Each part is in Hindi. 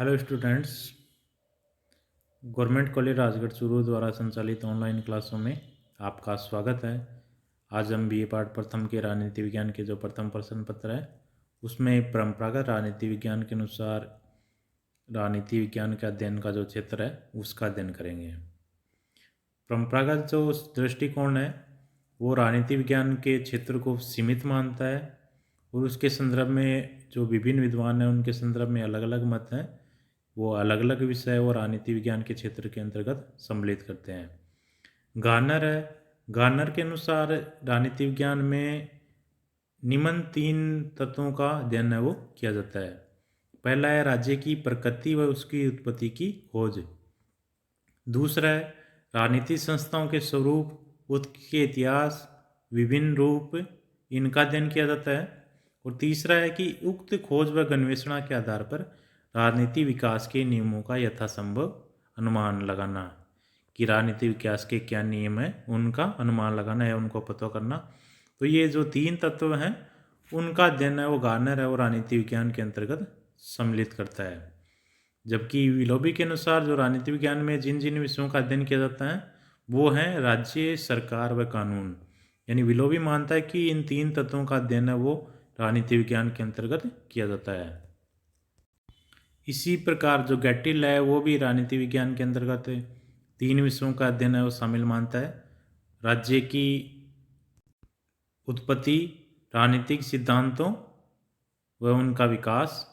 Hello students. Government college Rajgarh Churu द्वारा संचालित ऑनलाइन क्लासों में आपका स्वागत है। आज हम बीए पाठ प्रथम के राजनीति विज्ञान के जो प्रथम प्रश्न पत्र है उसमें परंपरागत राजनीति विज्ञान के अनुसार राजनीति विज्ञान के अध्ययन का जो क्षेत्र है उसका अध्ययन करेंगे। परंपरागत जो दृष्टिकोण है वो राजनीति विज्ञान के क्षेत्र को सीमित मानता है और उसके संदर्भ में जो विभिन्न विद्वान हैं उनके संदर्भ में अलग अलग मत हैं। वो अलग अलग विषय और राजनीति विज्ञान के क्षेत्र के अंतर्गत सम्मिलित करते हैं। गार्नर है, गार्नर के अनुसार राजनीति विज्ञान में निम्न 3 तत्वों का अध्ययन है वो किया जाता है। पहला है राज्य की प्रकृति व उसकी उत्पत्ति की खोज। दूसरा है राजनीतिक संस्थाओं के स्वरूप, उसके इतिहास, विभिन्न रूप, इनका अध्ययन किया जाता है। और तीसरा है कि उक्त खोज व अन्वेषण के आधार पर राजनीति विकास के नियमों का यथासंभव अनुमान लगाना, कि राजनीति विकास के क्या नियम हैं उनका अनुमान लगाना है, उनको पता करना। तो ये जो 3 तत्व हैं उनका अध्ययन है वो गार्नर है और राजनीति विज्ञान के अंतर्गत सम्मिलित करता है। जबकि विलोबी के अनुसार जो राजनीति विज्ञान में जिन जिन विषयों का अध्ययन किया जाता है वो हैं राज्य, सरकार व कानून। यानी विलोबी मानता है कि इन 3 तत्वों का अध्ययन है वो राजनीति विज्ञान के अंतर्गत किया जाता है। इसी प्रकार जो गैटिल है वो भी राजनीति विज्ञान के अंतर्गत 3 विषयों का अध्ययन है वो शामिल मानता है। राज्य की उत्पत्ति, राजनीतिक सिद्धांतों व उनका विकास,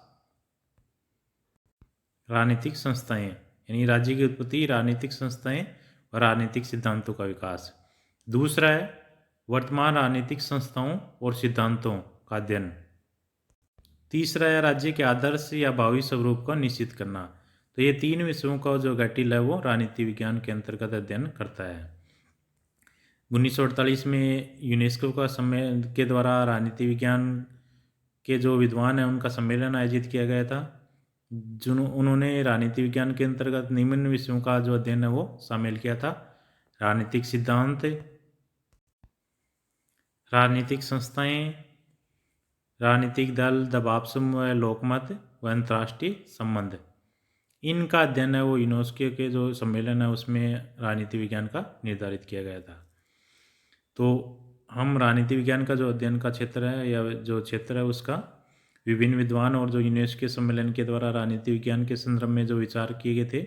राजनीतिक संस्थाएं। यानी राज्य की उत्पत्ति, राजनीतिक संस्थाएं और राजनीतिक सिद्धांतों का विकास। दूसरा है वर्तमान राजनीतिक संस्थाओं और सिद्धांतों का अध्ययन। तीसरा है राज्य के आदर्श या भावी स्वरूप को निश्चित करना। तो ये 3 विषयों का जो गैटिल है वो राजनीति विज्ञान के अंतर्गत अध्ययन करता है। 1948 में यूनेस्को का सम्मेलन के द्वारा राजनीति विज्ञान के जो विद्वान हैं उनका सम्मेलन आयोजित किया गया था। उन्होंने राजनीति विज्ञान के अंतर्गत निम्न विषयों का जो अध्ययन है वो शामिल किया था। राजनीतिक सिद्धांत, राजनीतिक संस्थाएं, राजनीतिक दल, दबाव समूह, लोकमत व अंतर्राष्ट्रीय संबंध, इनका अध्ययन है वो यूनेस्को के जो सम्मेलन है उसमें राजनीति विज्ञान का निर्धारित किया गया था। तो हम राजनीति विज्ञान का जो अध्ययन का क्षेत्र है या जो क्षेत्र है उसका विभिन्न विद्वान और जो यूनेस्को सम्मेलन के द्वारा राजनीति विज्ञान के संदर्भ में जो विचार किए गए थे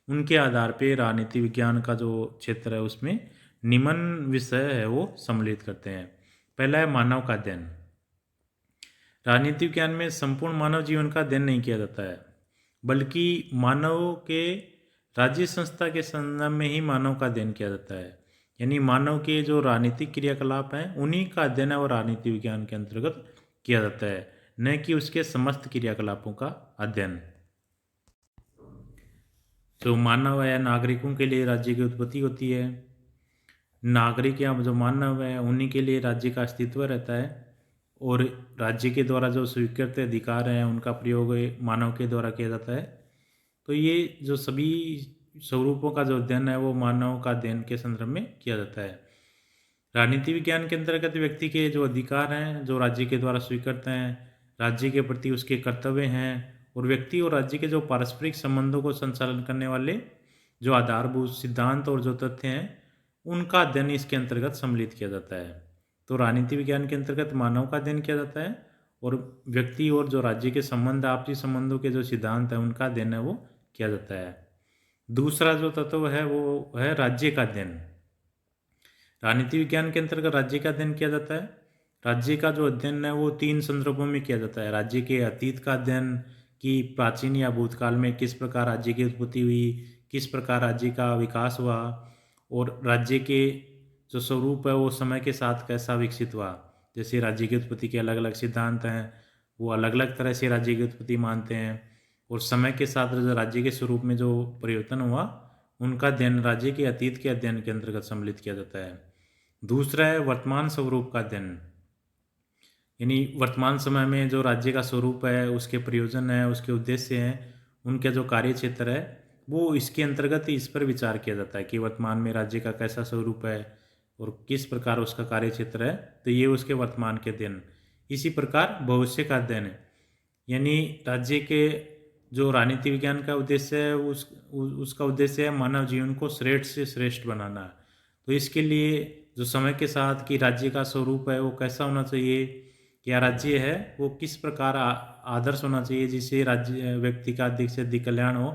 उनके आधार पर राजनीति विज्ञान का जो क्षेत्र है उसमें निम्न विषय है वो सम्मिलित करते हैं। पहला है मानव का अध्ययन। राजनीति विज्ञान में संपूर्ण मानव जीवन का अध्ययन नहीं किया जाता है, बल्कि मानव के राज्य संस्था के संदर्भ में ही मानव का अध्ययन किया जाता है। यानी मानव के जो राजनीतिक क्रियाकलाप हैं उन्हीं का अध्ययन है और राजनीति विज्ञान के अंतर्गत किया जाता है, न कि उसके समस्त क्रियाकलापों का अध्ययन। जो मानव है, नागरिकों के लिए राज्य की उत्पत्ति होती है। नागरिक या जो मानव है उन्हीं के लिए राज्य का अस्तित्व रहता है और राज्य के द्वारा जो स्वीकृत अधिकार हैं उनका प्रयोग मानव के द्वारा किया जाता है। तो ये जो सभी स्वरूपों का जो अध्ययन है वो मानव का अध्ययन के संदर्भ में किया जाता है। राजनीति विज्ञान के अंतर्गत व्यक्ति के जो अधिकार हैं जो राज्य के द्वारा स्वीकृत हैं, राज्य के प्रति उसके कर्तव्य हैं और व्यक्ति और राज्य के जो पारस्परिक संबंधों को संचालन करने वाले जो आधारभूत सिद्धांत और जो तथ्य हैं उनका अध्ययन इसके अंतर्गत सम्मिलित किया जाता है। तो राजनीति विज्ञान के अंतर्गत मानव का अध्ययन किया जाता है और व्यक्ति और जो राज्य के संबंध, आपसी संबंधों के जो सिद्धांत हैं उनका अध्ययन है वो किया जाता है। दूसरा जो तत्व है वो है राज्य का अध्ययन। राजनीति विज्ञान के अंतर्गत राज्य का अध्ययन किया जाता है। राज्य का जो अध्ययन है वो 3 संदर्भों में किया जाता है। राज्य के अतीत का अध्ययन, कि प्राचीन या भूतकाल में किस प्रकार राज्य की उत्पत्ति हुई, किस प्रकार राज्य का विकास हुआ, और राज्य के जो स्वरूप है वो समय के साथ कैसा विकसित हुआ। जैसे राज्य की उत्पत्ति के अलग अलग सिद्धांत हैं, वो अलग अलग तरह से राज्य की उत्पत्ति मानते हैं और समय के साथ राज्य के स्वरूप में जो परिवर्तन हुआ उनका अध्ययन राज्य के अतीत के अध्ययन के अंतर्गत सम्मिलित किया जाता है। दूसरा है वर्तमान स्वरूप का अध्ययन। यानी वर्तमान समय में जो राज्य का स्वरूप है, उसके प्रयोजन है, उसके उद्देश्य हैं, उनका जो कार्य क्षेत्र है वो इसके अंतर्गत इस पर विचार किया जाता है कि वर्तमान में राज्य का कैसा स्वरूप है और किस प्रकार उसका कार्य क्षेत्र है। तो ये उसके वर्तमान के अध्ययन। इसी प्रकार भविष्य का अध्ययन है, यानी राज्य के जो राजनीति विज्ञान का उद्देश्य है उसका उद्देश्य है मानव जीवन को श्रेष्ठ से श्रेष्ठ बनाना। तो इसके लिए जो समय के साथ कि राज्य का स्वरूप है वो कैसा होना चाहिए, क्या राज्य है वो किस प्रकार आदर्श होना चाहिए जिससे राज्य व्यक्ति का अधिक से अधिक कल्याण हो।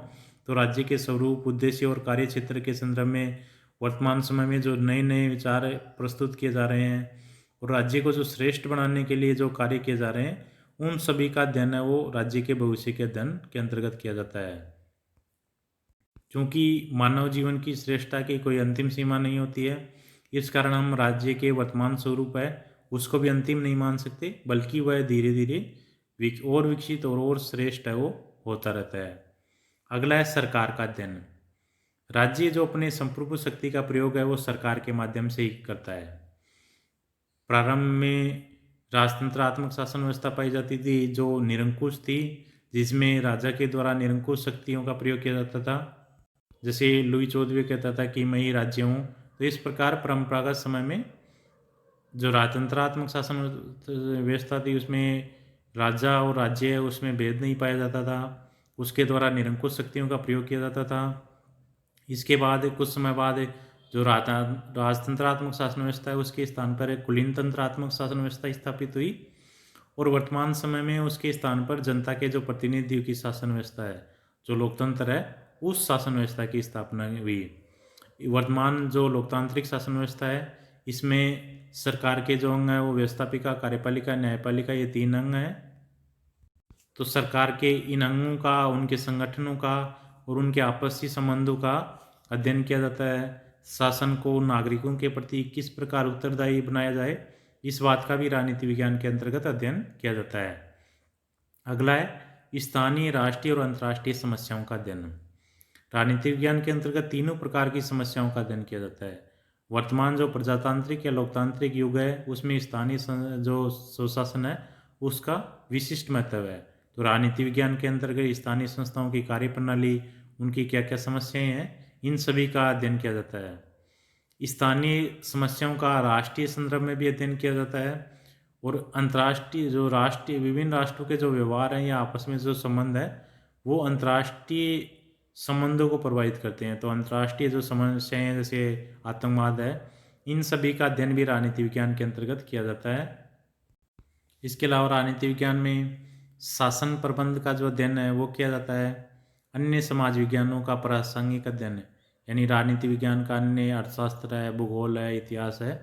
तो राज्य के स्वरूप, उद्देश्य और कार्य क्षेत्र के संदर्भ में वर्तमान समय में जो नए नए विचार प्रस्तुत किए जा रहे हैं और राज्य को जो श्रेष्ठ बनाने के लिए जो कार्य किए जा रहे हैं, उन सभी का अध्ययन है वो राज्य के भविष्य के अध्ययन के अंतर्गत किया जाता है। क्योंकि मानव जीवन की श्रेष्ठता की कोई अंतिम सीमा नहीं होती है, इस कारण हम राज्य के वर्तमान स्वरूप है उसको भी अंतिम नहीं मान सकते, बल्कि वह धीरे धीरे और विकसित और श्रेष्ठ है वो होता रहता है। अगला है सरकार का अध्ययन। राज्य जो अपने संप्रभु शक्ति का प्रयोग है वो सरकार के माध्यम से ही करता है। प्रारंभ में राजतंत्रात्मक शासन व्यवस्था पाई जाती थी जो निरंकुश थी, जिसमें राजा के द्वारा निरंकुश शक्तियों का प्रयोग किया जाता था। जैसे लुई 14वें कहता था कि मैं ही राज्य हूँ। तो इस प्रकार परंपरागत समय में जो राजतंत्रात्मक शासन व्यवस्था थी उसमें राजा और राज्य उसमें भेद नहीं पाया जाता था, उसके द्वारा निरंकुश शक्तियों का प्रयोग किया जाता था। इसके बाद कुछ समय बाद जो राजतंत्रात्मक शासन व्यवस्था है उसके स्थान पर कुलीन तंत्रात्मक शासन व्यवस्था स्थापित हुई और वर्तमान समय में उसके स्थान पर जनता के जो प्रतिनिधियों की शासन व्यवस्था है, जो लोकतंत्र है, उस शासन व्यवस्था की स्थापना हुई। वर्तमान जो लोकतांत्रिक शासन व्यवस्था है इसमें सरकार के जो अंग हैं वो व्यवस्थापिका, कार्यपालिका, न्यायपालिका, ये 3 अंग हैं। तो सरकार के इन अंगों का, उनके संगठनों का और उनके आपसी संबंधों का अध्ययन किया जाता है। शासन को नागरिकों के प्रति किस प्रकार उत्तरदायी बनाया जाए, इस बात का भी राजनीति विज्ञान के अंतर्गत अध्ययन किया जाता है। अगला है स्थानीय, राष्ट्रीय और अंतर्राष्ट्रीय समस्याओं का अध्ययन। राजनीति विज्ञान के अंतर्गत तीनों प्रकार की समस्याओं का अध्ययन किया जाता है। वर्तमान जो प्रजातांत्रिक या लोकतांत्रिक युग है उसमें स्थानीय जो सुशासन है उसका विशिष्ट महत्व है। तो राजनीति विज्ञान के अंतर्गत स्थानीय संस्थाओं की कार्यप्रणाली, उनकी क्या क्या समस्याएं हैं, इन सभी का अध्ययन किया जाता है। स्थानीय समस्याओं का राष्ट्रीय संदर्भ में भी अध्ययन किया जाता है और अंतर्राष्ट्रीय जो राष्ट्रीय विभिन्न राष्ट्रों के जो व्यवहार हैं या आपस में जो संबंध है वो अंतर्राष्ट्रीय संबंधों को प्रभावित करते हैं। तो अंतर्राष्ट्रीय जो समस्याएं हैं जैसे आतंकवाद है, इन सभी का अध्ययन भी राजनीति विज्ञान के अंतर्गत किया जाता है। इसके अलावा राजनीति विज्ञान में शासन प्रबंध का जो अध्ययन है वो किया जाता है। अन्य समाज विज्ञानों का प्रासंगिक अध्ययन है, यानी राजनीति विज्ञान का अन्य अर्थशास्त्र है, भूगोल है, इतिहास है,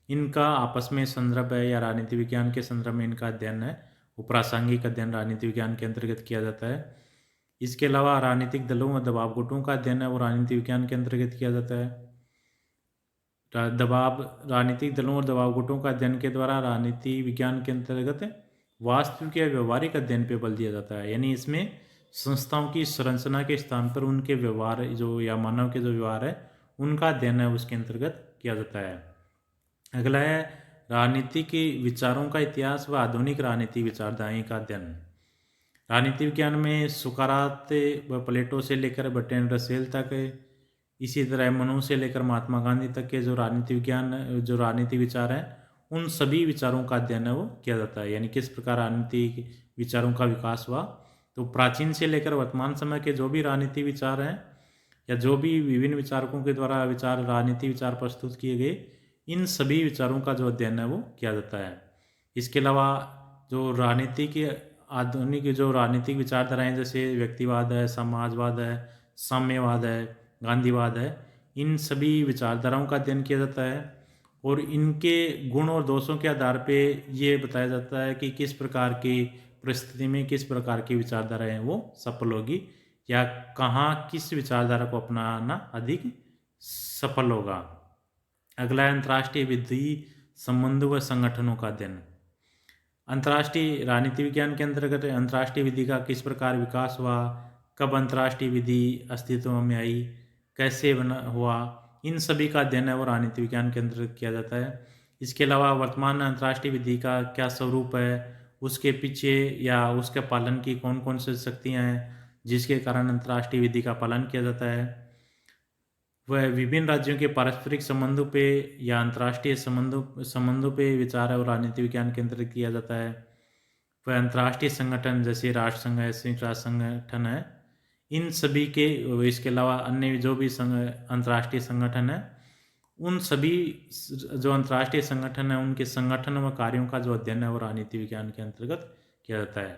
इनका आपस में संदर्भ है या राजनीति विज्ञान के संदर्भ में इनका अध्ययन है वो प्रासंगिक अध्ययन राजनीति विज्ञान के अंतर्गत किया जाता है। इसके अलावा राजनीतिक दलों व दबाव गुटों का अध्ययन है वो राजनीति विज्ञान के अंतर्गत किया जाता है। राजनीतिक दलों और दबाव गुटों का अध्ययन के द्वारा राजनीति विज्ञान के अंतर्गत वास्तविक या व्यवहारिक अध्ययन पे बल दिया जाता है, यानी इसमें संस्थाओं की संरचना के स्थान पर उनके व्यवहार जो या मानव के जो व्यवहार है उनका अध्ययन है उसके अंतर्गत किया जाता है। अगला है राजनीति के विचारों का इतिहास व आधुनिक राजनीति विचारधाराएं का अध्ययन। राजनीति विज्ञान में सुकरात व प्लेटो से लेकर बर्ट्रैंड रसेल तक, इसी तरह मनु से लेकर महात्मा गांधी तक के जो राजनीति विज्ञान जो राजनीति विचार हैं उन सभी विचारों का अध्ययन है वो किया जाता है, यानी किस प्रकार राजनीति विचारों का विकास हुआ। तो प्राचीन से लेकर वर्तमान समय के जो भी राजनीति विचार हैं या जो भी विभिन्न विचारकों के द्वारा राजनीति विचार प्रस्तुत किए गए, इन सभी विचारों का जो अध्ययन है वो किया जाता है। इसके अलावा जो राजनीति के आधुनिक जो राजनीतिक विचारधाराएं जैसे व्यक्तिवाद है, समाजवाद है, साम्यवाद है, गांधीवाद है, इन सभी विचारधाराओं का अध्ययन किया जाता है और इनके गुण और दोषों के आधार पे ये बताया जाता है कि किस प्रकार की परिस्थिति में किस प्रकार की विचारधारा है वो सफल होगी या कहाँ किस विचारधारा को अपनाना अधिक सफल होगा। अगला है अंतर्राष्ट्रीय विधि, संबंधों व संगठनों का अध्ययन। अंतर्राष्ट्रीय राजनीति विज्ञान के अंतर्गत अंतर्राष्ट्रीय विधि का किस प्रकार विकास हुआ, कब अंतर्राष्ट्रीय विधि अस्तित्व में आई, कैसे बना हुआ, इन सभी का अध्ययन है वो राजनीति विज्ञान के अंतर्गत किया जाता है। इसके अलावा वर्तमान अंतर्राष्ट्रीय विधि का क्या स्वरूप है, उसके पीछे या उसके पालन की कौन कौन सी शक्तियाँ हैं जिसके कारण अंतर्राष्ट्रीय विधि का पालन किया जाता है। वह विभिन्न राज्यों के पारस्परिक संबंधों पे या अंतर्राष्ट्रीय संबंधों पे विचार है और राजनीति विज्ञान के अंतर्गत किया जाता है। वह अंतर्राष्ट्रीय संगठन जैसे राष्ट्र संघ है, संयुक्त राष्ट्र संगठन है, इन सभी के, इसके अलावा अन्य जो भी अंतर्राष्ट्रीय संगठन है, उन सभी जो अंतर्राष्ट्रीय संगठन है उनके संगठन व कार्यों का जो अध्ययन है वो राजनीति विज्ञान के अंतर्गत किया जाता है।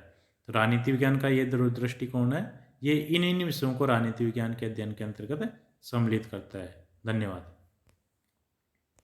तो राजनीति विज्ञान का ये दृष्टिकोण है, ये इन विषयों को राजनीति विज्ञान के अध्ययन के अंतर्गत सम्मिलित करता है। धन्यवाद।